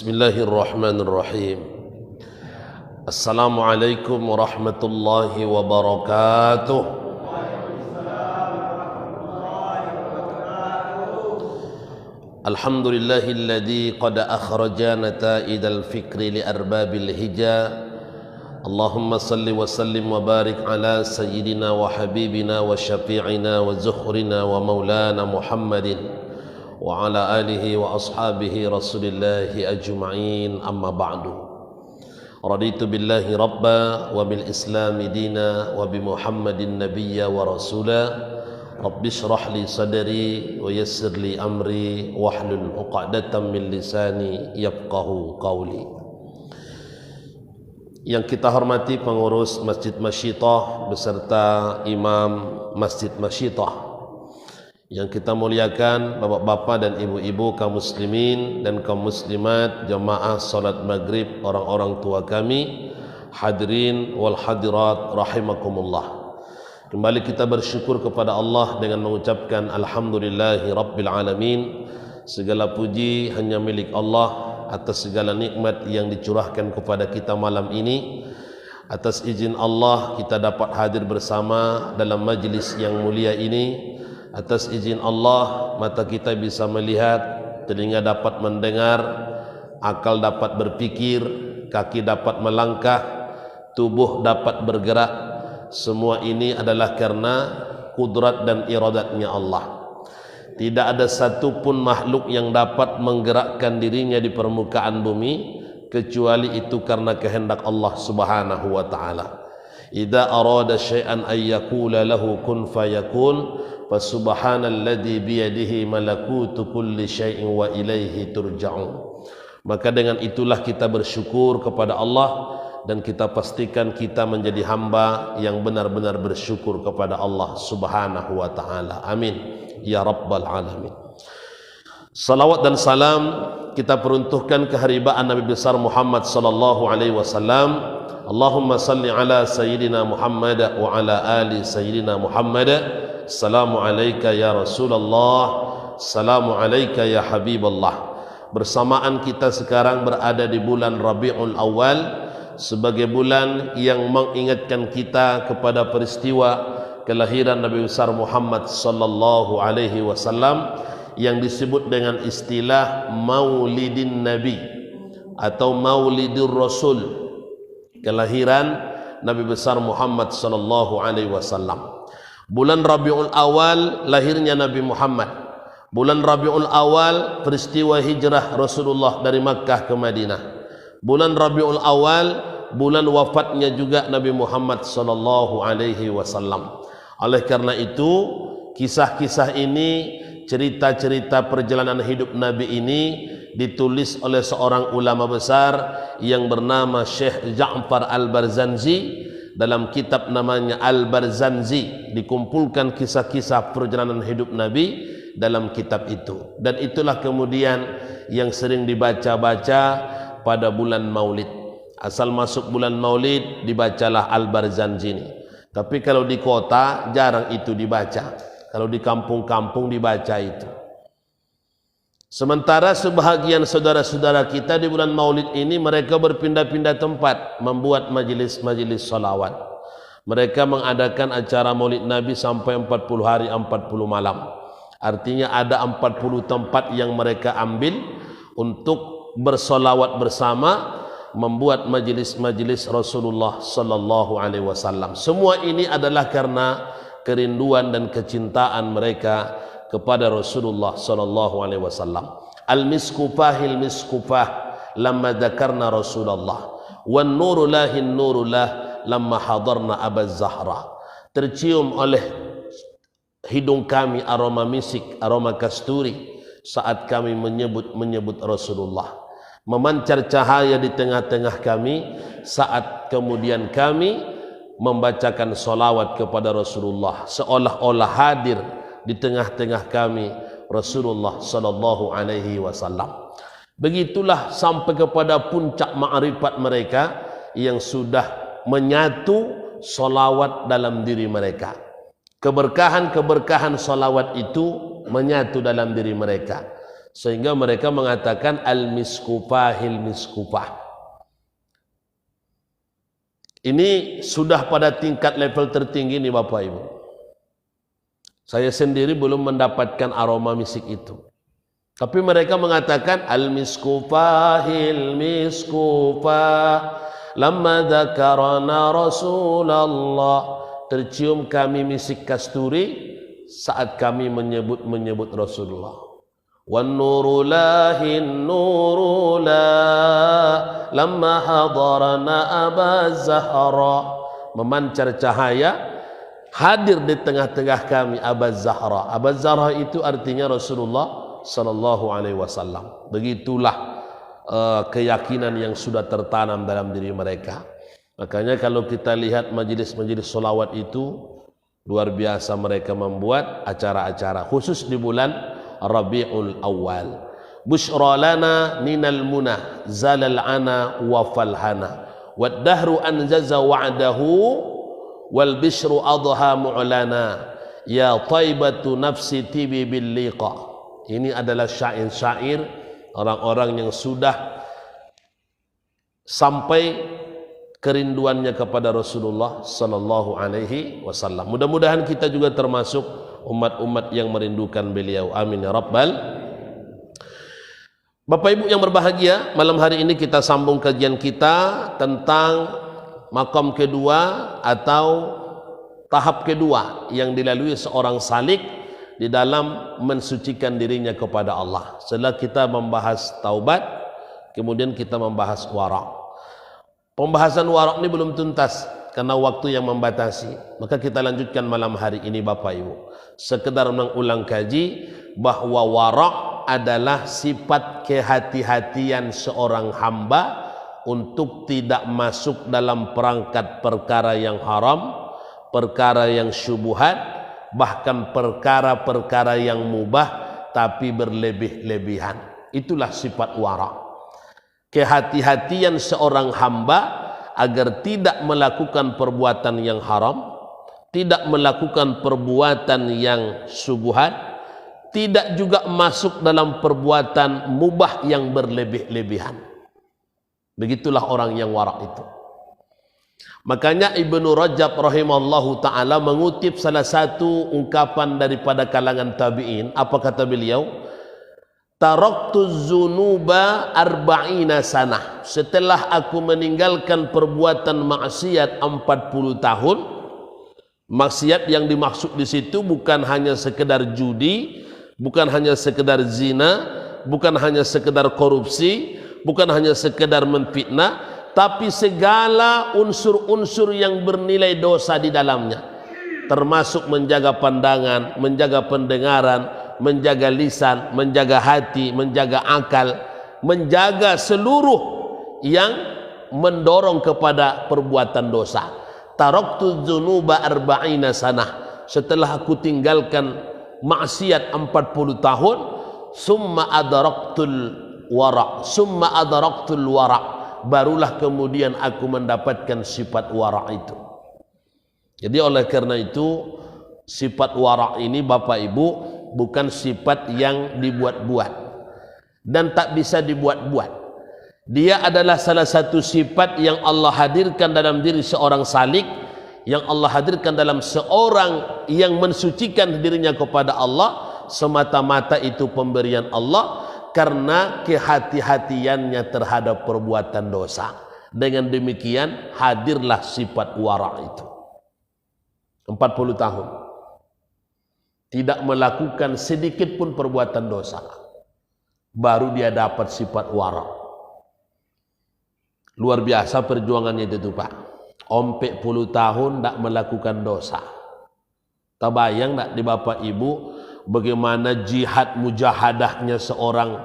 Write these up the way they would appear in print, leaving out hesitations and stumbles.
Bismillahirrahmanirrahim. Assalamualaikum warahmatullahi wabarakatuh. Alhamdulillahilladzi qad akhrajana ta'idal fikri li arbabil hija. Allahumma salli wa sallim wa barik ala sayyidina wa habibina wa syafi'ina wa zuhrina wa maulana Muhammadin wa ala alihi wa ashabihi rasulillahi ajma'in, amma ba'du. Raditu billahi rabba wa bil islami dina wa bi muhammadin nabiyya wa rasula. Rabbi shrah li sadri wa yassir li amri wahlul 'uqdatam min lisani yafqahu qawli. Yang kita hormati pengurus Masjid Masyitah beserta imam Masjid Masyitah, yang kita muliakan bapak-bapak dan ibu-ibu kaum muslimin dan kaum muslimat, jamaah salat maghrib, orang-orang tua kami, hadirin wal hadirat rahimakumullah. Kembali kita bersyukur kepada Allah dengan mengucapkan alhamdulillahi rabbil alamin. Segala puji hanya milik Allah atas segala nikmat yang dicurahkan kepada kita malam ini. Atas izin Allah kita dapat hadir bersama dalam majlis yang mulia ini. Atas izin Allah mata kita bisa melihat, telinga dapat mendengar, akal dapat berpikir, kaki dapat melangkah, tubuh dapat bergerak. Semua ini adalah karena kudrat dan iradatnya Allah. Tidak ada satu pun makhluk yang dapat menggerakkan dirinya di permukaan bumi kecuali itu karena kehendak Allah Subhanahu wa taala. Idza arada syai'an ay yaqula lahu kun fayakun. Fasubhanalladzi biyadihi malakutu kulli syai'in wa ilaihi turja'un. Maka dengan itulah kita bersyukur kepada Allah, dan kita pastikan kita menjadi hamba yang benar-benar bersyukur kepada Allah Subhanahu wa taala. Amin ya rabbal alamin. Salawat dan salam kita peruntukkan keharibaan Nabi besar Muhammad sallallahu alaihi wasallam. Allahumma salli ala sayyidina Muhammad wa ala ali sayyidina Muhammad. Assalamu alayka ya Rasulullah, assalamu alayka ya Habiballah. Bersamaan kita sekarang berada di bulan Rabiul Awal, sebagai bulan yang mengingatkan kita kepada peristiwa kelahiran Nabi besar Muhammad sallallahu alaihi wasallam yang disebut dengan istilah Maulidin Nabi atau Maulidur Rasul, kelahiran Nabi besar Muhammad sallallahu alaihi wasallam. Bulan Rabiul Awal lahirnya Nabi Muhammad. Bulan Rabiul Awal peristiwa hijrah Rasulullah dari Makkah ke Madinah. Bulan Rabiul Awal bulan wafatnya juga Nabi Muhammad sallallahu alaihi wasallam. Oleh karena itu, kisah-kisah ini, cerita-cerita perjalanan hidup Nabi ini ditulis oleh seorang ulama besar yang bernama Syekh Ja'far Al-Barzanji. Dalam kitab namanya Al-Barzanji dikumpulkan kisah-kisah perjalanan hidup Nabi dalam kitab itu. Dan itulah kemudian yang sering dibaca-baca pada bulan Maulid. Asal masuk bulan Maulid dibacalah Al-Barzanji ini. Tapi kalau di kota jarang itu dibaca. Kalau di kampung-kampung dibaca itu. Sementara sebahagian saudara-saudara kita di bulan Maulid ini mereka berpindah-pindah tempat membuat majelis-majelis salawat. Mereka mengadakan acara Maulid Nabi sampai 40 hari 40 malam. Artinya ada 40 tempat yang mereka ambil untuk bersolawat bersama, membuat majelis-majelis Rasulullah sallallahu alaihi wasallam. Semua ini adalah karena kerinduan dan kecintaan mereka kepada Rasulullah sallallahu alaihi wasallam. Al-miskufahil miskufah lamma dzakarna Rasulullah, wan nuru lahin nurulah lamma hadarna Abaz Zahra. Tercium oleh hidung kami aroma misik, aroma kasturi saat kami menyebut Rasulullah. Memancar cahaya di tengah-tengah kami saat kemudian kami membacakan salawat kepada Rasulullah, seolah-olah hadir di tengah-tengah kami Rasulullah sallallahu alaihi wasallam. Begitulah sampai kepada puncak ma'rifat mereka yang sudah menyatu salawat dalam diri mereka. Keberkahan-keberkahan salawat itu menyatu dalam diri mereka. sehingga mereka mengatakan al-miskupahil miskupah. Ini sudah pada tingkat level tertinggi nih Bapak Ibu. Saya sendiri belum mendapatkan aroma misik itu. Tapi mereka mengatakan al-miskupahil miskupah lamma dzakarana Rasulullah. Tercium kami misik kasturi saat kami menyebut Rasulullah. Wan nurulahin nurula lamma hadarana Aba Zahra. Memancar cahaya hadir di tengah-tengah kami Aba Zahra. Aba Zahra itu artinya Rasulullah sallallahu alaihi wasallam. Begitulah keyakinan yang sudah tertanam dalam diri mereka. Makanya kalau kita lihat majelis-majelis solawat itu luar biasa, mereka membuat acara-acara khusus di bulan Rabiul Awal. Bushra lana ninal munah zalal ana wa falhana wad dahru anjaza wa'dahu wal bishru adha mu'lana ya taibatu nafsi tibi bil liqa. Ini adalah syair-syair orang-orang yang sudah sampai kerinduannya kepada Rasulullah sallallahu alaihi wasallam. Mudah-mudahan kita juga termasuk umat-umat yang merindukan beliau. Amin ya rabbal. Bapak Ibu yang berbahagia, malam hari ini kita sambung kajian kita tentang makam kedua atau tahap kedua yang dilalui seorang salik di dalam mensucikan dirinya kepada Allah. Setelah kita membahas taubat, kemudian kita membahas wara'. Pembahasan wara' ini belum tuntas karena waktu yang membatasi. Maka kita lanjutkan malam hari ini Bapak Ibu. Sekedar mengulang kaji bahwa wara' adalah sifat kehati-hatian seorang hamba untuk tidak masuk dalam perangkat perkara yang haram, perkara yang syubhat, bahkan perkara-perkara yang mubah tapi berlebih-lebihan. Itulah sifat wara'. Kehati-hatian seorang hamba agar tidak melakukan perbuatan yang haram, tidak melakukan perbuatan yang syubhat, tidak juga masuk dalam perbuatan mubah yang berlebih-lebihan. Begitulah orang yang wara' itu. Makanya Ibnu Rajab rahimallahu ta'ala mengutip salah satu ungkapan daripada kalangan tabi'in. Apa kata beliau? Taraktuz zunuba arba'ina sanah. Setelah aku meninggalkan perbuatan maksiat 40 tahun. Maksiat yang dimaksud di situ bukan hanya sekedar judi, bukan hanya sekedar zina, bukan hanya sekedar korupsi, bukan hanya sekedar menfitnah, tapi segala unsur-unsur yang bernilai dosa di dalamnya, termasuk menjaga pandangan, menjaga pendengaran, menjaga lisan, menjaga hati, menjaga akal, menjaga seluruh yang mendorong kepada perbuatan dosa. Taraktu dzunuba arba'ina sanah. Setelah aku tinggalkan maksiat 40 tahun, summa adaraktul wara', barulah kemudian aku mendapatkan sifat wara' itu. Jadi oleh karena itu sifat wara' ini Bapak Ibu bukan sifat yang dibuat-buat dan tak bisa dibuat-buat. Dia adalah salah satu sifat yang Allah hadirkan dalam diri seorang salik, yang Allah hadirkan dalam seorang yang mensucikan dirinya kepada Allah, semata-mata itu pemberian Allah karena kehati-hatiannya terhadap perbuatan dosa. Dengan demikian hadirlah sifat wara' itu. 40 tahun tidak melakukan sedikit pun perbuatan dosa, baru dia dapat sifat wara'. Luar biasa perjuangannya itu Pak. Ompek puluh tahun tidak melakukan dosa. Terbayang tak di Bapak Ibu bagaimana jihad mujahadahnya seorang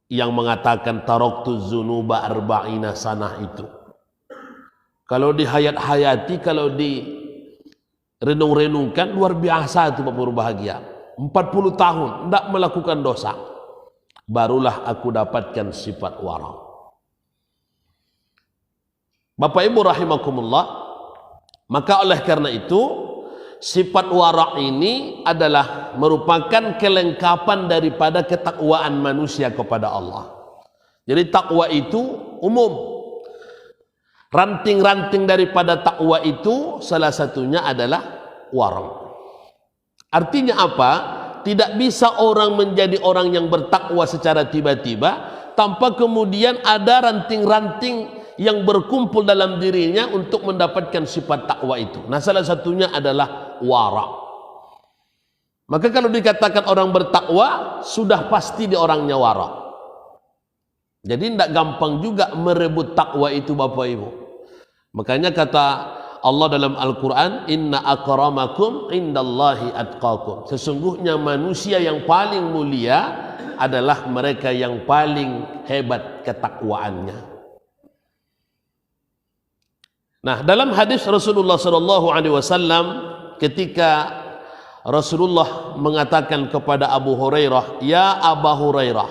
yang mengatakan taraktu dzunuba arba'ina sanah itu. Kalau dihayat-hayati, kalau direnung-renungkan, luar biasa itu Bapak berbahagia. 40 tahun tidak melakukan dosa, barulah aku dapatkan sifat wara'. Bapak Ibu rahimakumullah, maka oleh karena itu Sifat wara' ini adalah merupakan kelengkapan daripada ketakwaan manusia kepada Allah. Jadi takwa itu umum. Ranting-ranting daripada takwa itu salah satunya adalah wara'. Artinya apa? Tidak bisa orang menjadi orang yang bertakwa secara tiba-tiba tanpa kemudian ada ranting-ranting yang berkumpul dalam dirinya untuk mendapatkan sifat takwa itu. Nah, salah satunya adalah wara'. Maka kalau dikatakan orang bertakwa, sudah pasti di orangnya wara'. Jadi tidak gampang juga merebut takwa itu, Bapak Ibu. Makanya kata Allah dalam Al-Quran, inna akramakum indallahi atqakum. Sesungguhnya manusia yang paling mulia adalah mereka yang paling hebat ketakwaannya. Nah, dalam hadis Rasulullah SAW, ketika Rasulullah mengatakan kepada Abu Hurairah, ya Abu Hurairah,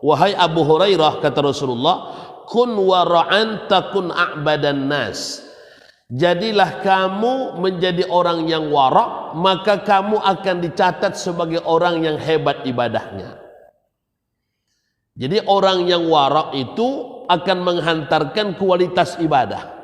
wahai Abu Hurairah, kata Rasulullah, kun wara'an takun a'badan nas. Jadilah kamu menjadi orang yang wara', maka kamu akan dicatat sebagai orang yang hebat ibadahnya. Jadi orang yang wara' itu akan menghantarkan kualitas ibadah.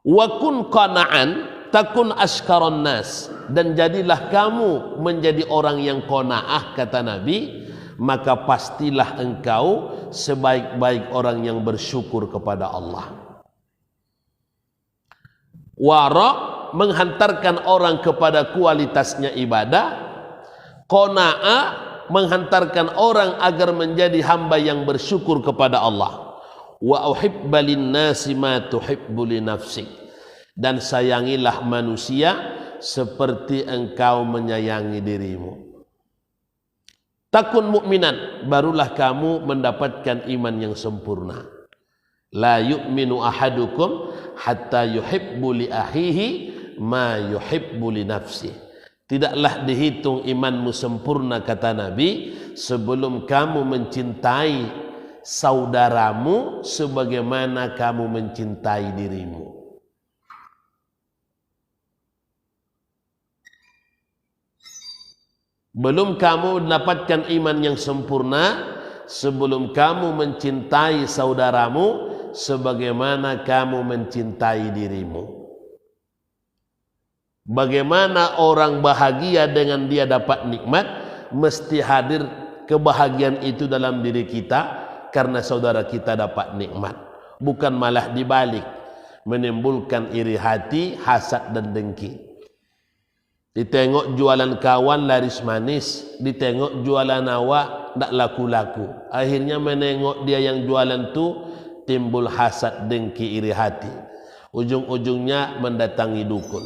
Wa kun qana'an takun askaron nas. Dan jadilah kamu menjadi orang yang qanaah, kata Nabi, maka pastilah engkau sebaik-baik orang yang bersyukur kepada Allah. Wara' menghantarkan orang kepada kualitasnya ibadah. Qana'ah menghantarkan orang agar menjadi hamba yang bersyukur kepada Allah. Wa uhibba linnasi ma tuhibbu li nafsik. Dan sayangilah manusia seperti engkau menyayangi dirimu. Takun mukminan, barulah kamu mendapatkan iman yang sempurna. La yu'minu ahadukum hatta yuhibbu li ahihi ma yuhibbu li nafsih. Tidaklah dihitung imanmu sempurna, kata Nabi, sebelum kamu mencintai saudaramu sebagaimana kamu mencintai dirimu. Belum kamu mendapatkan iman yang sempurna sebelum kamu mencintai saudaramu sebagaimana kamu mencintai dirimu. Bagaimana orang bahagia dengan dia dapat nikmat, mesti hadir kebahagiaan itu dalam diri kita karena saudara kita dapat nikmat, bukan malah dibalik, menimbulkan iri hati, hasad dan dengki. Ditengok jualan kawan laris manis, ditengok jualan awak tak laku-laku. Akhirnya menengok dia yang jualan tu timbul hasad, dengki, iri hati. Ujung-ujungnya mendatangi dukun.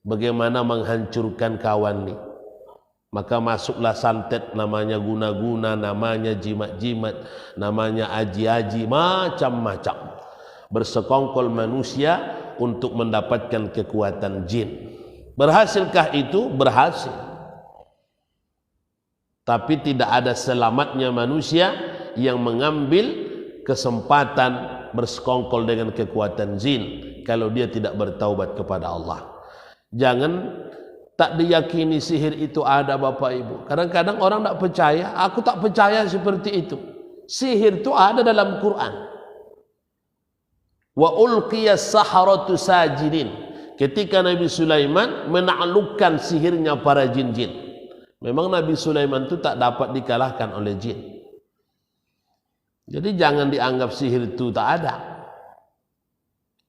Bagaimana menghancurkan kawan ni? Maka masuklah santet, namanya guna-guna, namanya jimat-jimat, namanya aji-aji, macam-macam. Bersekongkol manusia untuk mendapatkan kekuatan jin. Berhasilkah itu? Berhasil. Tapi tidak ada selamatnya manusia yang mengambil kesempatan bersekongkol dengan kekuatan jin kalau dia tidak bertaubat kepada Allah. Jangan tak diyakini sihir itu ada, Bapak Ibu. Kadang-kadang orang tak percaya. Aku tak percaya seperti itu. Sihir itu ada dalam Quran. Wa ulqiyas saharatu sajidin. Ketika Nabi Sulaiman menaklukkan sihirnya para jin-jin. Memang Nabi Sulaiman itu tak dapat dikalahkan oleh jin. Jadi jangan dianggap sihir itu tak ada.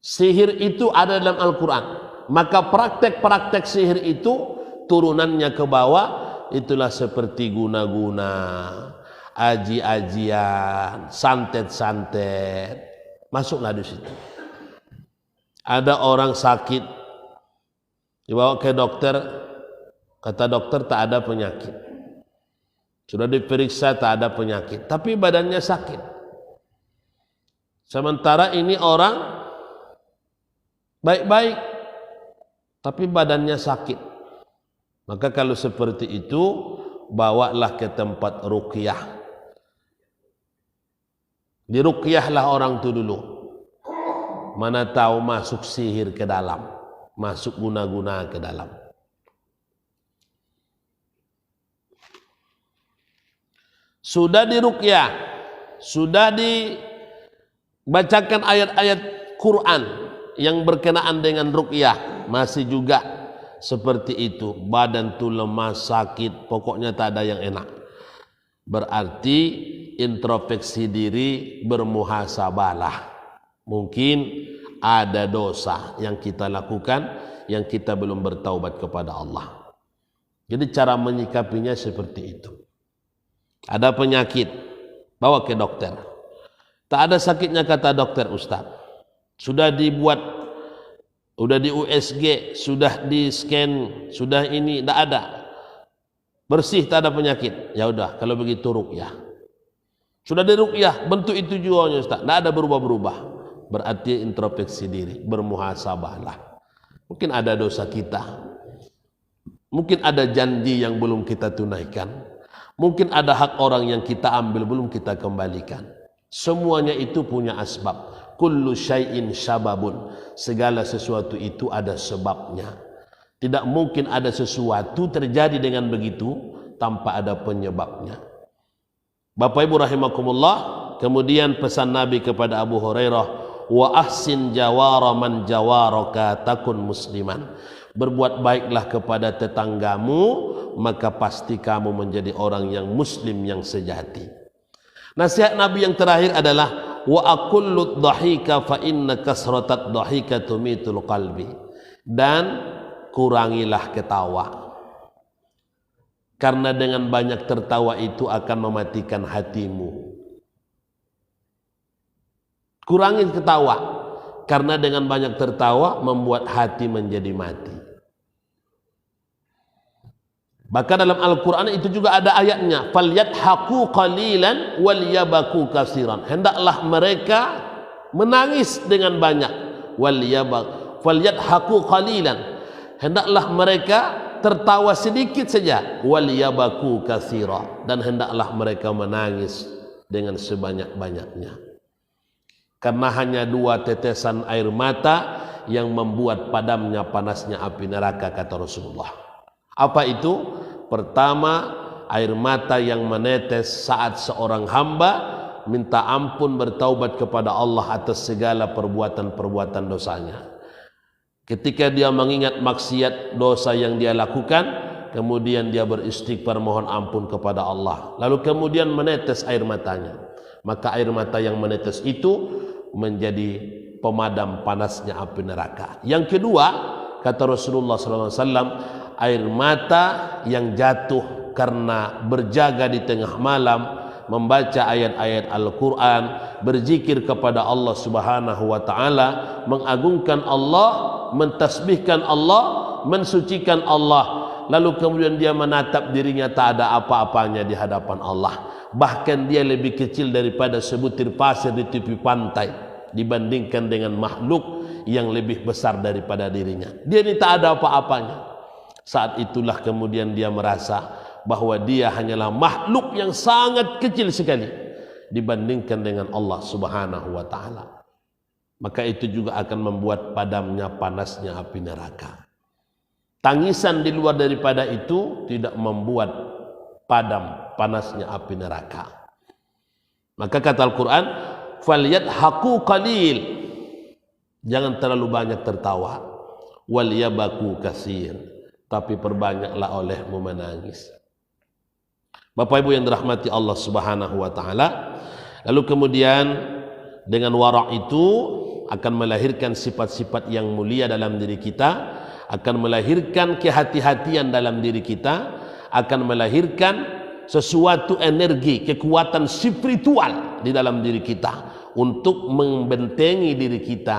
Sihir itu ada dalam Al-Quran. Maka praktek-praktek sihir itu turunannya ke bawah, itulah seperti guna-guna, aji-ajian, santet-santet. Masuklah di situ. Ada orang sakit, dibawa ke dokter, kata dokter tak ada penyakit. Sudah diperiksa tak ada penyakit, tapi badannya sakit. Sementara ini orang baik-baik, tapi badannya sakit. Maka kalau seperti itu, bawalah ke tempat ruqyah. Diruqyahlah orang itu dulu. Mana tahu masuk sihir ke dalam. masuk guna-guna ke dalam. Sudah diruqyah, sudah dibacakan ayat-ayat Quran yang berkenaan dengan ruqyah, masih juga seperti itu, badan tuh lemas, sakit, pokoknya tak ada yang enak. Berarti introspeksi diri, bermuhasabahlah. Mungkin ada dosa yang kita lakukan yang kita belum bertaubat kepada Allah. Jadi cara menyikapinya seperti itu. Ada penyakit, bawa ke dokter. Tak ada sakitnya kata dokter, Ustaz. Sudah dibuat, sudah di USG, sudah di scan, sudah ini, tak ada. Bersih, tak ada penyakit. Ya udah, kalau begitu ruqyah. Sudah diruqyah, bentuk itu juga Ustaz, tak ada berubah-berubah. Berarti introspeksi diri, bermuhasabahlah. Mungkin ada dosa kita, mungkin ada janji yang belum kita tunaikan, mungkin ada hak orang yang kita ambil belum kita kembalikan. Semuanya itu punya asbab. Kullu syai'in syababun, segala sesuatu itu ada sebabnya. Tidak mungkin ada sesuatu terjadi dengan begitu tanpa ada penyebabnya. Bapak Ibu rahimakumullah, kemudian pesan Nabi kepada Abu Hurairah, wa ahsin jawara man jawaraka takun musliman. Berbuat baiklah kepada tetanggamu, maka pasti kamu menjadi orang yang muslim yang sejati. Nasihat Nabi yang terakhir adalah wa aqullu dhahika fa inna kasratat dhahika tumitul qalbi. Dan kurangilah ketawa, karena dengan banyak tertawa itu akan mematikan hatimu. Kurangi ketawa, karena dengan banyak tertawa membuat hati menjadi mati. Bahkan dalam Al-Quran itu juga ada ayatnya, falyadhaku qalilan walyabaku katsiran. Hendaklah mereka menangis dengan banyak, falyadhaku qalilan. Hendaklah mereka tertawa sedikit saja, walyabaku katsiran, dan hendaklah mereka menangis dengan sebanyak-banyaknya. Karena hanya 2 tetesan air mata yang membuat padamnya panasnya api neraka, kata Rasulullah. Apa itu? Pertama, air mata yang menetes saat seorang hamba minta ampun, bertaubat kepada Allah atas segala perbuatan-perbuatan dosanya. Ketika dia mengingat maksiat dosa yang dia lakukan, kemudian dia beristighfar mohon ampun kepada Allah, lalu kemudian menetes air matanya, maka air mata yang menetes itu menjadi pemadam panasnya api neraka. Yang kedua, kata Rasulullah SAW, air mata yang jatuh karena berjaga di tengah malam, membaca ayat-ayat Al-Quran, berzikir kepada Allah Subhanahu wa Ta'ala, mengagungkan Allah, mentasbihkan Allah, mensucikan Allah, lalu kemudian dia menatap dirinya tak ada apa-apanya di hadapan Allah, bahkan dia lebih kecil daripada sebutir pasir di tepi pantai dibandingkan dengan makhluk yang lebih besar daripada dirinya. Dia ini tak ada apa-apanya. Saat itulah kemudian dia merasa bahwa dia hanyalah makhluk yang sangat kecil sekali dibandingkan dengan Allah Subhanahu wa Ta'ala. Maka itu juga akan membuat padamnya panasnya api neraka. Tangisan di luar daripada itu tidak membuat padam panasnya api neraka. Maka kata Al-Quran, falyadhaku qalil, jangan terlalu banyak tertawa, walyabaku katsir, tapi perbanyaklah olehmu menangis. Bapak Ibu yang dirahmati Allah Subhanahu wa Ta'ala, lalu kemudian dengan wara' itu akan melahirkan sifat-sifat yang mulia dalam diri kita, akan melahirkan kehati-hatian dalam diri kita, akan melahirkan sesuatu energi, kekuatan spiritual di dalam diri kita untuk membentengi diri kita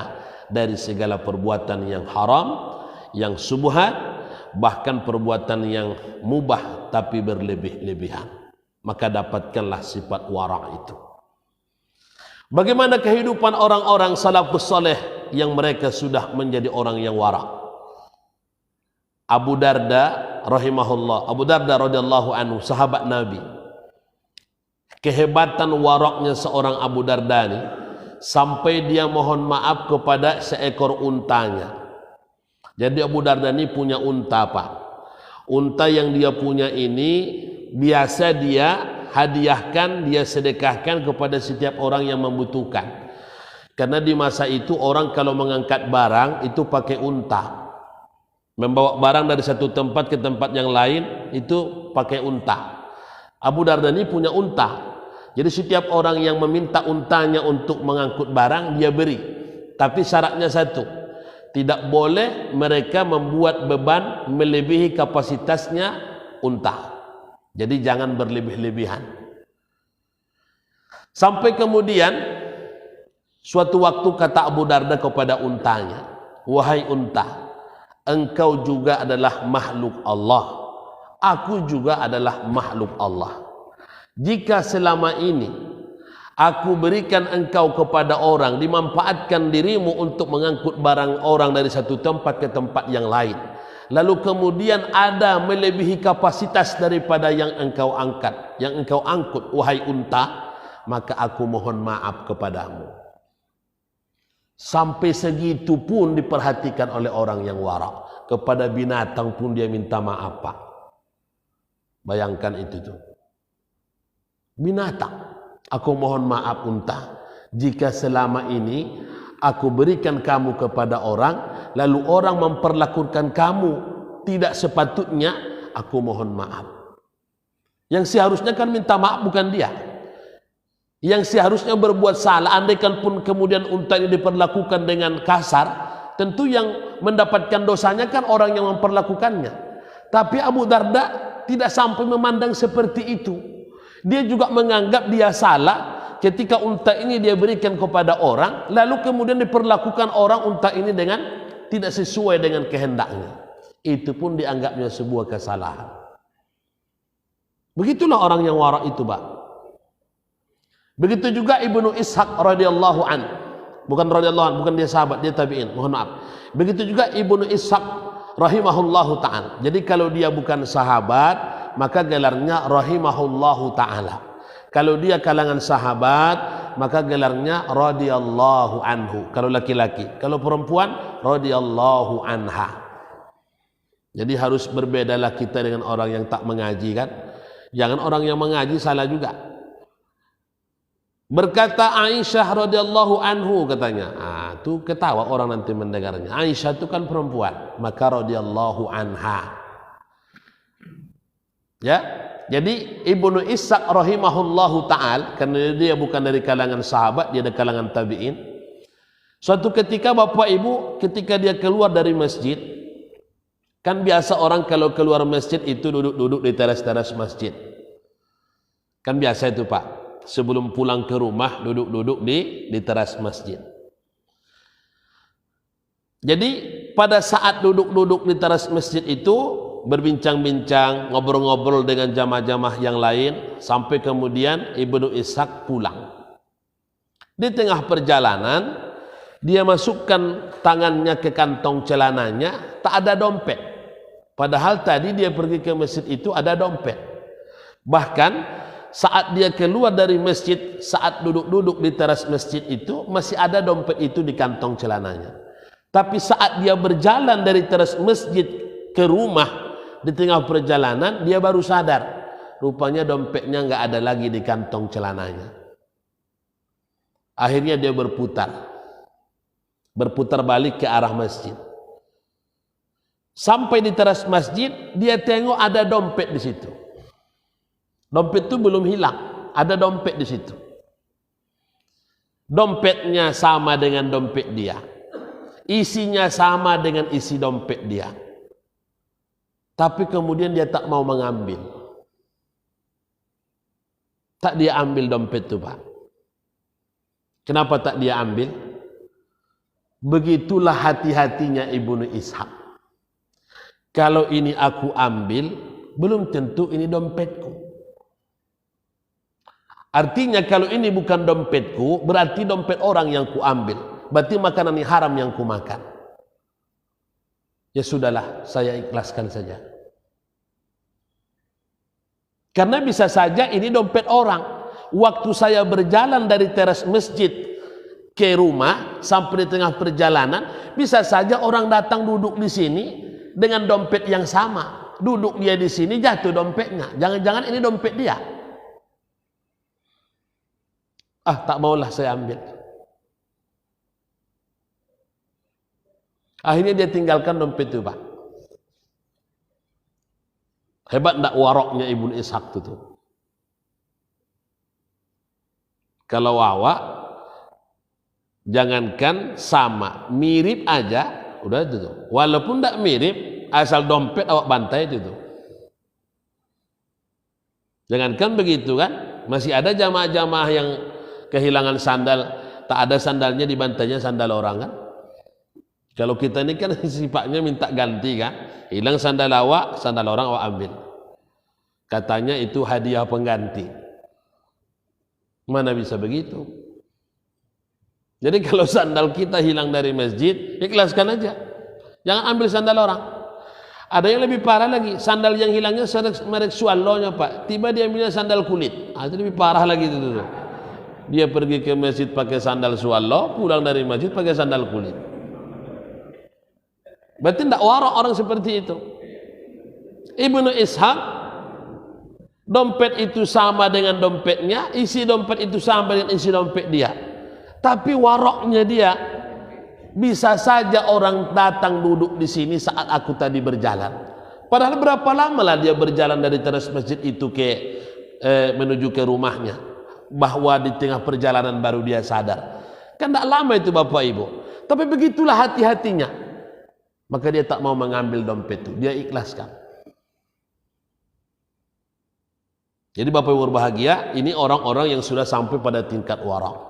dari segala perbuatan yang haram, yang subhat, bahkan perbuatan yang mubah tapi berlebih-lebihan. Maka dapatkanlah sifat wara' itu. Bagaimana kehidupan orang-orang salafus saleh yang mereka sudah menjadi orang yang wara'? Abu Darda rahimahullah, Abu Darda radhiyallahu anhu, sahabat Nabi. Kehebatan waraknya seorang Abu Darda ini sampai dia mohon maaf kepada seekor untanya. Jadi Abu Darda ini punya unta, Pak. Unta yang dia punya ini biasa dia hadiahkan, dia sedekahkan kepada setiap orang yang membutuhkan. Karena di masa itu orang kalau mengangkat barang itu pakai unta. Membawa barang dari satu tempat ke tempat yang lain itu pakai unta. Abu Darda ini punya unta. Jadi setiap orang yang meminta untanya untuk mengangkut barang dia beri. Tapi syaratnya satu, tidak boleh mereka membuat beban melebihi kapasitasnya unta. Jadi jangan berlebih-lebihan. Sampai kemudian suatu waktu kata Abu Darda kepada untanya, "Wahai unta, engkau juga adalah makhluk Allah. Aku juga adalah makhluk Allah. Jika selama ini aku berikan engkau kepada orang, dimanfaatkan dirimu untuk mengangkut barang orang dari satu tempat ke tempat yang lain, lalu kemudian ada melebihi kapasitas daripada yang engkau angkat, yang engkau angkut, wahai unta, maka aku mohon maaf kepadamu." Sampai segitu pun diperhatikan oleh orang yang warak. Kepada binatang pun dia minta maaf, Pak. Bayangkan itu tuh. Binatang, aku mohon maaf unta, jika selama ini aku berikan kamu kepada orang, lalu orang memperlakukan kamu tidak sepatutnya, aku mohon maaf. Yang seharusnya kan minta maaf bukan dia. Yang seharusnya berbuat salah, andaikan pun kemudian unta ini diperlakukan dengan kasar, tentu yang mendapatkan dosanya kan orang yang memperlakukannya. Tapi Abu Darda tidak sampai memandang seperti itu. Dia juga menganggap dia salah ketika unta ini dia berikan kepada orang, lalu kemudian diperlakukan orang unta ini dengan tidak sesuai dengan kehendaknya. Itu pun dianggapnya sebuah kesalahan. Begitulah orang yang warak itu, Pak. Begitu juga Ibnu Ishaq radhiyallahu an. Bukan dia sahabat, dia tabi'in, mohon maaf. Begitu juga Ibnu Ishaq rahimahullahu ta'ala. Jadi kalau dia bukan sahabat, maka gelarnya rahimahullahu ta'ala. Kalau dia kalangan sahabat, maka gelarnya radhiyallahu anhu. Kalau laki-laki, kalau perempuan radhiyallahu anha. Jadi harus berbedalah kita dengan orang yang tak mengaji kan. Jangan orang yang mengaji salah juga. Berkata Aisyah radhiyallahu anhu katanya, tu ketawa orang nanti mendengarnya. Aisyah itu kan perempuan, maka radhiyallahu anha. Ya, jadi Ibnu Ishaq rahimahullahu ta'ala, karena dia bukan dari kalangan sahabat, dia dari kalangan tabi'in. Suatu ketika bapak ibu, ketika dia keluar dari masjid, kan biasa orang kalau keluar masjid itu duduk-duduk di teras-teras masjid. Kan biasa itu, Pak. Sebelum pulang ke rumah duduk-duduk di teras masjid. Jadi pada saat duduk-duduk di teras masjid itu berbincang-bincang, ngobrol-ngobrol dengan jamaah-jamaah yang lain sampai kemudian Ibnu Ishaq pulang. Di tengah perjalanan dia masukkan tangannya ke kantong celananya, tak ada dompet. Padahal tadi dia pergi ke masjid itu ada dompet. Bahkan saat dia keluar dari masjid, saat duduk-duduk di teras masjid itu masih ada dompet itu di kantong celananya. Tapi saat dia berjalan dari teras masjid ke rumah, di tengah perjalanan dia baru sadar, rupanya dompetnya nggak ada lagi di kantong celananya. Akhirnya dia berputar balik ke arah masjid. Sampai di teras masjid, dia tengok ada dompet di situ. Dompet itu belum hilang, ada dompet di situ. Dompetnya sama dengan dompet dia, isinya sama dengan isi dompet dia. Tapi kemudian dia tak mau mengambil. Tak dia ambil dompet itu, Pak. Kenapa tak dia ambil? Begitulah hati-hatinya Ibnu Ishaq. Kalau ini aku ambil, belum tentu ini dompetku. Artinya kalau ini bukan dompetku, berarti dompet orang yang ku ambil. Berarti makanan ini haram yang ku makan. Ya sudahlah, saya ikhlaskan saja. Karena bisa saja ini dompet orang. Waktu saya berjalan dari teras masjid ke rumah sampai di tengah perjalanan, bisa saja orang datang duduk di sini dengan dompet yang sama. Duduk dia di sini, jatuh dompetnya. Jangan-jangan ini dompet dia. Ah, tak maulah saya ambil. Akhirnya dia tinggalkan dompet itu, Pak. Hebat ndak waroknya Ibnu Ishaq itu tuh. Kalau awak jangankan sama, mirip aja, udah itu tuh. Walaupun ndak mirip, asal dompet awak bantai itu tuh. Jangankan begitu kan, masih ada jamaah-jamaah yang kehilangan sandal, tak ada sandalnya dibantainya sandal orang kan. Kalau kita ini kan sifatnya minta ganti kan, hilang sandal awak, sandal orang awak ambil. Katanya itu hadiah pengganti. Mana bisa begitu? Jadi kalau sandal kita hilang dari masjid, ikhlaskan aja. Jangan ambil sandal orang. Ada yang lebih parah lagi, sandal yang hilangnya merek Swallow-nya, Pak. Tiba dia ambilnya sandal kulit. Itu lebih parah lagi itu tuh. Dia pergi ke masjid pakai sandal Swallow, pulang dari masjid pakai sandal kulit. Berarti tidak warak orang seperti itu. Ibnu Ishaq, dompet itu sama dengan dompetnya, isi dompet itu sama dengan isi dompet dia. Tapi waraknya dia, bisa saja orang datang duduk di sini saat aku tadi berjalan. Padahal berapa lama lah dia berjalan dari teras masjid itu menuju ke rumahnya. Bahwa di tengah perjalanan baru dia sadar. Kan tidak lama itu Bapak Ibu. Tapi begitulah hati-hatinya. Maka dia tak mau mengambil dompet itu, dia ikhlaskan. Jadi Bapak Ibu berbahagia, ini orang-orang yang sudah sampai pada tingkat warak.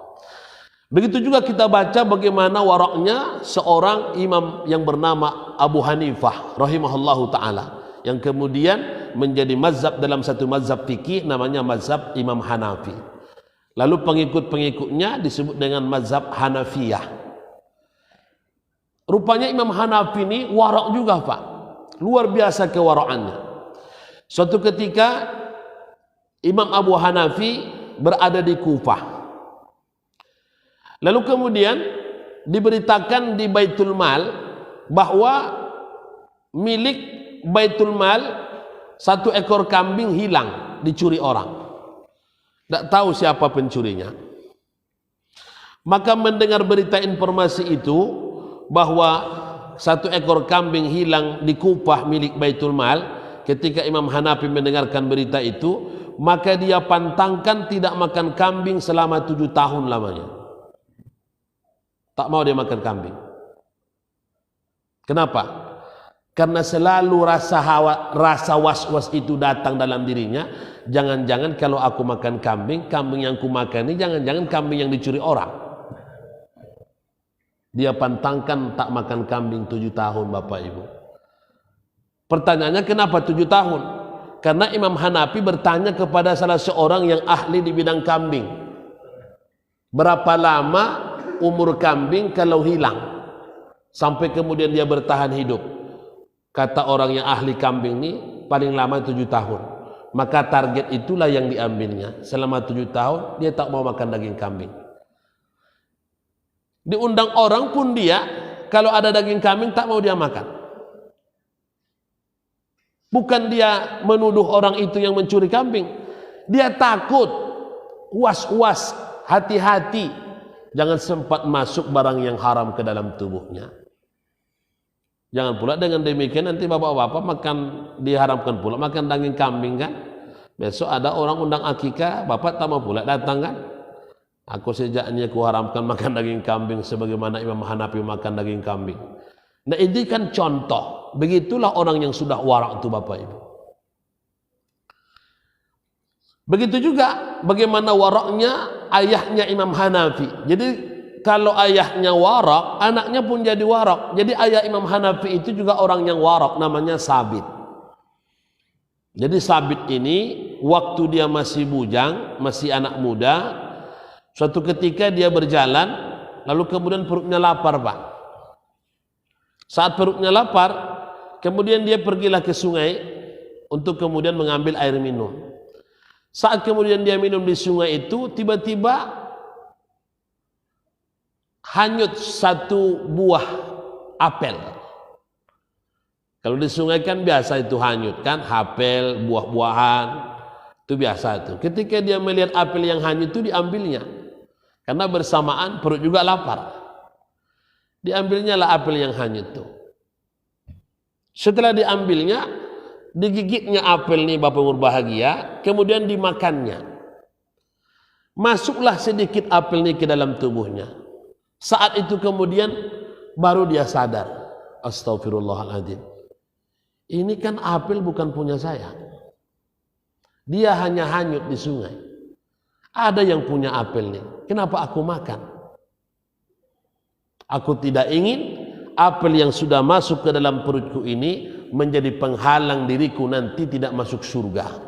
Begitu juga kita baca bagaimana waraknya seorang imam yang bernama Abu Hanifah rahimahullahu ta'ala, yang kemudian menjadi mazhab dalam satu mazhab fikih namanya mazhab Imam Hanafi. Lalu pengikut-pengikutnya disebut dengan mazhab Hanafiyah. Rupanya Imam Hanafi ini warak juga, Pak. Luar biasa kewarakannya. Suatu ketika Imam Abu Hanafi berada di Kufah. Lalu kemudian diberitakan di Baitul Mal bahwa milik Baitul Mal 1 ekor kambing hilang, dicuri orang. Tidak tahu siapa pencurinya. Maka mendengar berita informasi itu bahwa 1 ekor kambing hilang di Kufah milik Baitul Mal, ketika Imam Hanafi mendengarkan berita itu, maka dia pantangkan tidak makan kambing selama 7 tahun lamanya. Tak mau dia makan kambing. Kenapa? Karena selalu rasa was-was itu datang dalam dirinya. Jangan-jangan kalau aku makan kambing, kambing yang ku makan ini jangan-jangan kambing yang dicuri orang. Dia pantangkan tak makan kambing 7 tahun Bapak Ibu. Pertanyaannya kenapa 7 tahun? Karena Imam Hanafi bertanya kepada salah seorang yang ahli di bidang kambing. Berapa lama umur kambing kalau hilang? Sampai kemudian dia bertahan hidup. Kata orang yang ahli kambing ini paling lama 7 tahun. Maka target itulah yang diambilnya. Selama 7 tahun dia tak mau makan daging kambing. Diundang orang pun dia, kalau ada daging kambing tak mau dia makan. Bukan dia menuduh orang itu yang mencuri kambing. Dia takut, was-was, hati-hati. Jangan sempat masuk barang yang haram ke dalam tubuhnya. Jangan pula dengan demikian nanti bapak-bapak makan, diharamkan pula makan daging kambing kan. Besok ada orang undang akikah, bapak tak mau pula datang kan. Aku sejaknya kuharamkan makan daging kambing sebagaimana Imam Hanafi makan daging kambing. Nah ini kan contoh. Begitulah orang yang sudah warak itu Bapak Ibu. Begitu juga bagaimana waraknya ayahnya Imam Hanafi. Jadi kalau ayahnya warak, anaknya pun jadi warak. Jadi ayah Imam Hanafi itu juga orang yang warak, namanya Sabit. Jadi Sabit ini waktu dia masih bujang, masih anak muda, suatu ketika dia berjalan, lalu kemudian perutnya lapar, Pak. Saat perutnya lapar, kemudian dia pergilah ke sungai untuk kemudian mengambil air minum. Saat kemudian dia minum di sungai itu, tiba-tiba hanyut satu buah apel. Kalau di sungai kan biasa itu hanyut kan, apel, buah-buahan, itu biasa itu. Ketika dia melihat apel yang hanyut itu diambilnya, karena bersamaan perut juga lapar. Diambilnya lah apel yang hanyut itu. Setelah diambilnya, digigitnya apel nih Bapak berbahagia, kemudian dimakannya. Masuklah sedikit apel nih ke dalam tubuhnya. Saat itu kemudian baru dia sadar, astagfirullahaladzim, ini kan apel bukan punya saya. Dia hanya hanyut di sungai. Ada yang punya apel nih, kenapa aku makan? Aku tidak ingin apel yang sudah masuk ke dalam perutku ini menjadi penghalang diriku nanti tidak masuk surga.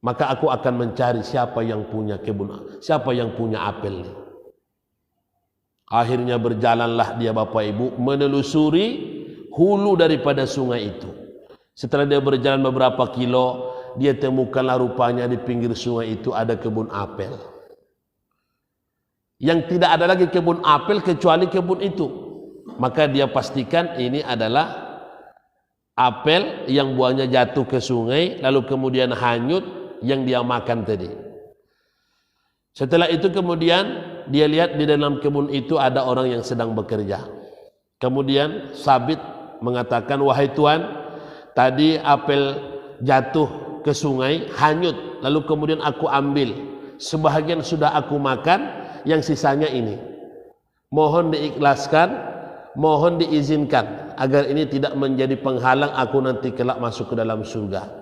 Maka aku akan mencari siapa yang punya kebun, siapa yang punya apel ini. Akhirnya berjalanlah dia Bapak Ibu menelusuri hulu daripada sungai itu. Setelah dia berjalan beberapa kilo, dia temukanlah rupanya di pinggir sungai itu ada kebun apel. Yang tidak ada lagi kebun apel kecuali kebun itu. Maka dia pastikan ini adalah apel yang buahnya jatuh ke sungai lalu kemudian hanyut yang dia makan tadi. Setelah itu kemudian dia lihat di dalam kebun itu ada orang yang sedang bekerja. Kemudian Sabit mengatakan, wahai Tuan, tadi apel jatuh ke sungai, hanyut, lalu kemudian aku ambil. Sebahagian sudah aku makan, yang sisanya ini. Mohon diikhlaskan, mohon diizinkan agar ini tidak menjadi penghalang aku nanti kelak masuk ke dalam surga.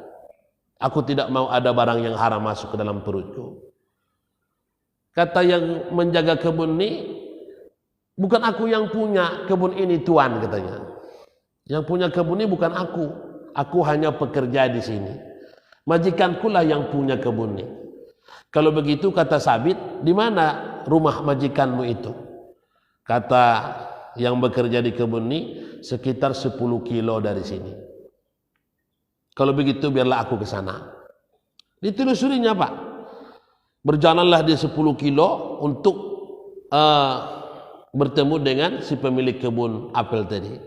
Aku tidak mau ada barang yang haram masuk ke dalam perutku. Kata yang menjaga kebun ini, bukan aku yang punya kebun ini Tuan, katanya. Yang punya kebun ini bukan aku. Aku hanya pekerja di sini. Majikanku lah yang punya kebun ini. Kalau begitu kata Sabit, di mana rumah majikanmu itu? Kata yang bekerja di kebun ini, sekitar 10 kilo dari sini. Kalau begitu biarlah aku ke sana. Ditelusurinya Pak. Berjalanlah dia 10 kilo untuk bertemu dengan si pemilik kebun apel tadi.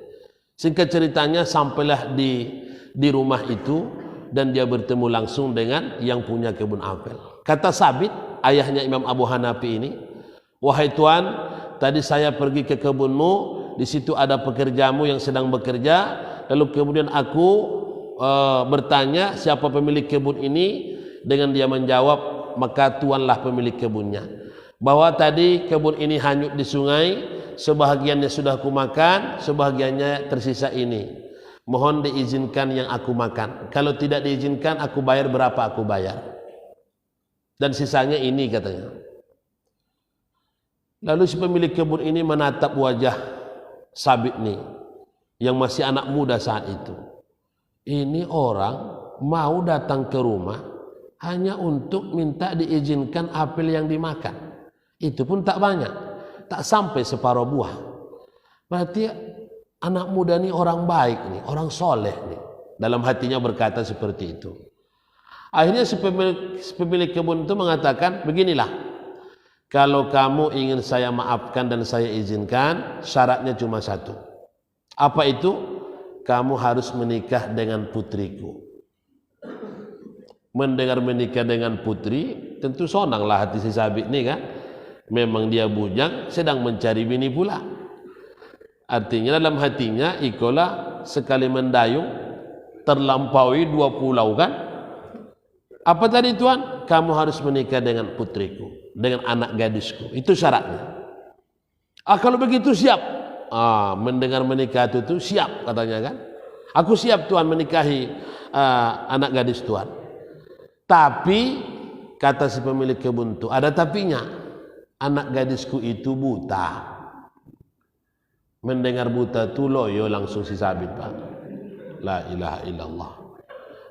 Singkat ceritanya sampailah di rumah itu dan dia bertemu langsung dengan yang punya kebun apel. Kata Sabit, ayahnya Imam Abu Hanafi ini, wahai Tuan, tadi saya pergi ke kebunmu, di situ ada pekerjamu yang sedang bekerja, lalu kemudian aku bertanya siapa pemilik kebun ini, dengan dia menjawab maka tuanlah pemilik kebunnya, bahwa tadi kebun ini hanyut di sungai, sebahagiannya sudah aku makan, sebahagiannya tersisa ini, mohon diizinkan yang aku makan, kalau tidak diizinkan aku bayar berapa aku bayar, dan sisanya ini katanya. Lalu si pemilik kebun ini menatap wajah Sabit nih yang masih anak muda saat itu. Ini orang mau datang ke rumah hanya untuk minta diizinkan apel yang dimakan. Itu pun tak banyak, tak sampai separuh buah. Berarti anak muda ini orang baik nih, orang soleh nih. Dalam hatinya berkata seperti itu. Akhirnya si pemilik kebun itu mengatakan, beginilah, kalau kamu ingin saya maafkan dan saya izinkan, syaratnya cuma satu. Apa itu? Kamu harus menikah dengan putriku. Mendengar menikah dengan putri, tentu sonanglah hati si Sabit ini kan. Memang dia bujang, sedang mencari bini pula. Artinya dalam hatinya, ikolah sekali mendayung, terlampaui 2 pulau kan. Apa tadi Tuan? Kamu harus menikah dengan putriku, dengan anak gadisku. Itu syaratnya. Kalau begitu siap. Mendengar menikah itu siap katanya kan. Aku siap Tuan menikahi anak gadis Tuan. Tapi kata si pemilik kebun itu, ada tapinya. Anak gadisku itu buta. Mendengar buta itu loyo langsung si Sabit Pak. La ilaha illallah.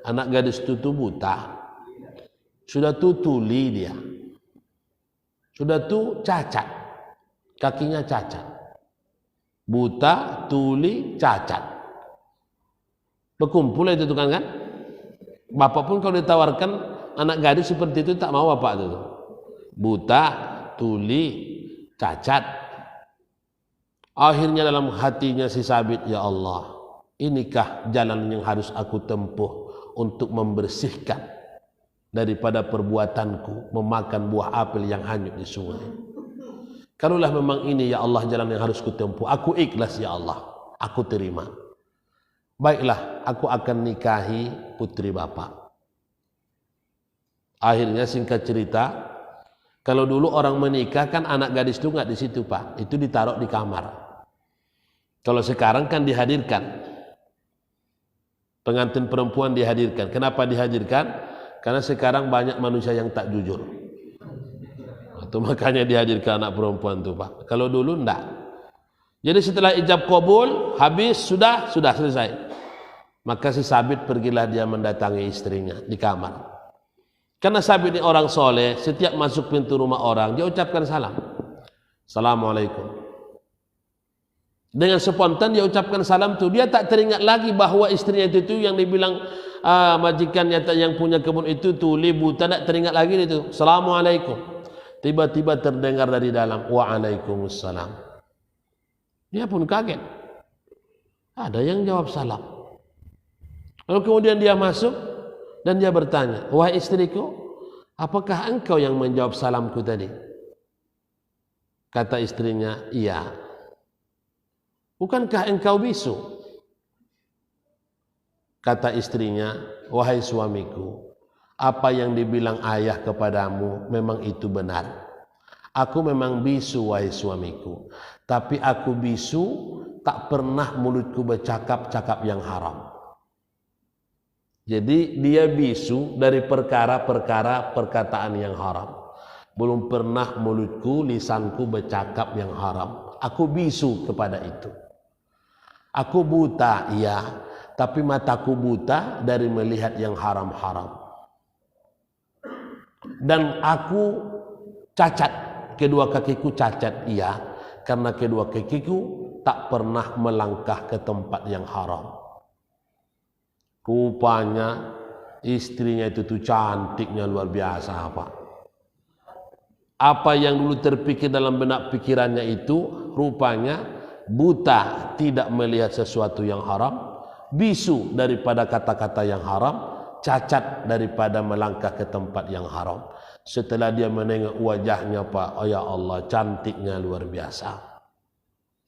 Anak gadis itu buta. Sudah tuh tuli dia. Sudah tuh cacat. Kakinya cacat. Buta, tuli, cacat. Berkumpul itu tukang kan. Bapak pun kalau ditawarkan anak gadis seperti itu tak mau bapak itu. Buta, tuli, cacat. Akhirnya dalam hatinya si Sabit, ya Allah, inikah jalan yang harus aku tempuh untuk membersihkan daripada perbuatanku memakan buah apel yang hanyut di sungai. Kalaulah memang ini ya Allah jalan yang harus kutempuh, aku ikhlas ya Allah, aku terima. Baiklah, aku akan nikahi putri bapak. Akhirnya singkat cerita, kalau dulu orang menikah kan anak gadis itu nggak di situ Pak, itu ditaruh di kamar. Kalau sekarang kan dihadirkan, pengantin perempuan dihadirkan. Kenapa dihadirkan? Karena sekarang banyak manusia yang tak jujur. Itu makanya dihadirkan anak perempuan itu Pak. Kalau dulu enggak. Jadi setelah ijab kabul, habis, sudah selesai. Maka si Sabit pergilah dia mendatangi istrinya di kamar. Karena Sabit ini orang soleh, setiap masuk pintu rumah orang, dia ucapkan salam. Assalamualaikum. Dengan spontan dia ucapkan salam itu, dia tak teringat lagi bahwa istrinya itu yang dibilang majikannya yang punya kebun itu tuli buta, tak teringat lagi itu. Assalamualaikum. Tiba-tiba terdengar dari dalam, waalaikumsalam. Dia pun kaget. Ada yang jawab salam. Lalu kemudian dia masuk dan dia bertanya, wahai istriku, apakah engkau yang menjawab salamku tadi? Kata istrinya, iya. Bukankah engkau bisu? Kata istrinya, wahai suamiku, apa yang dibilang ayah kepadamu memang itu benar. Aku memang bisu wahai suamiku, tapi aku bisu tak pernah mulutku bercakap-cakap yang haram. Jadi dia bisu dari perkara-perkara perkataan yang haram. Belum pernah mulutku, lisanku bercakap yang haram. Aku bisu kepada itu. Aku buta, iya, tapi mataku buta dari melihat yang haram-haram. Dan aku cacat, kedua kakiku cacat, iya, karena kedua kakiku tak pernah melangkah ke tempat yang haram. Rupanya istrinya itu tuh cantiknya luar biasa Pak. Apa yang dulu terpikir dalam benak pikirannya itu rupanya buta, tidak melihat sesuatu yang haram, bisu daripada kata-kata yang haram, cacat daripada melangkah ke tempat yang haram. Setelah dia menengok wajahnya Pak, oh ya Allah, cantiknya luar biasa.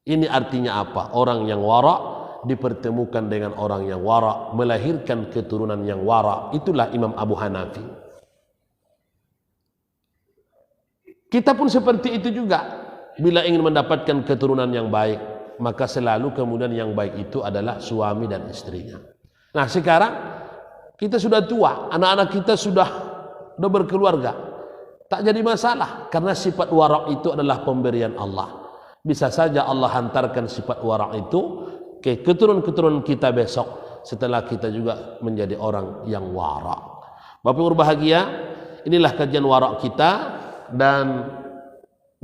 Ini artinya apa? Orang yang wara' dipertemukan dengan orang yang wara', melahirkan keturunan yang wara'. Itulah Imam Abu Hanafi. Kita pun seperti itu juga. Bila ingin mendapatkan keturunan yang baik, maka selalu kemudian yang baik itu adalah suami dan istrinya. Nah sekarang kita sudah tua, anak-anak kita sudah berkeluarga, tak jadi masalah, karena sifat wara' itu adalah pemberian Allah. Bisa saja Allah hantarkan sifat wara' itu ke keturunan-keturunan kita besok setelah kita juga menjadi orang yang wara'. Bapak Ibu berbahagia, inilah kajian wara' kita, dan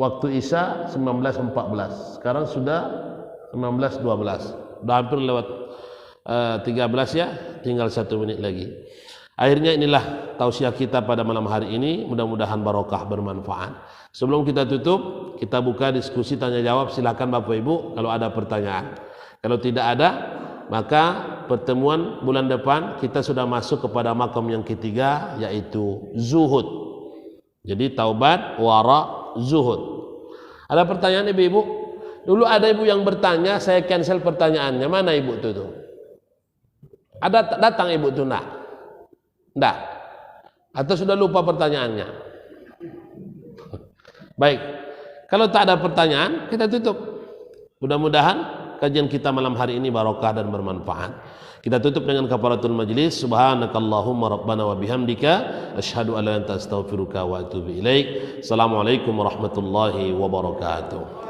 waktu Isya 19.14. Sekarang sudah 19.12. Sudah hampir lewat 13 ya, tinggal 1 menit lagi. Akhirnya inilah tausiah kita pada malam hari ini, mudah-mudahan barokah, bermanfaat. Sebelum kita tutup, kita buka diskusi tanya jawab. Silakan Bapak Ibu kalau ada pertanyaan. Kalau tidak ada, maka pertemuan bulan depan kita sudah masuk kepada makam yang ketiga, yaitu zuhud. Jadi taubat, wara', zuhud. Ada pertanyaan ibu-ibu? Dulu ada ibu yang bertanya, saya cancel pertanyaannya. Mana ibu itu tuh? Ada datang ibu itu enggak? Enggak? Atau sudah lupa pertanyaannya? Baik, kalau tak ada pertanyaan, kita tutup. Mudah-mudahan kajian kita malam hari ini barokah dan bermanfaat. Kita tutup dengan kafaratul majlis. Subhanakallahumma rabbana wa bihamdika asyhadu an la ilaha illa anta astaghfiruka wa atubu ilaik. Assalamualaikum warahmatullahi wabarakatuh.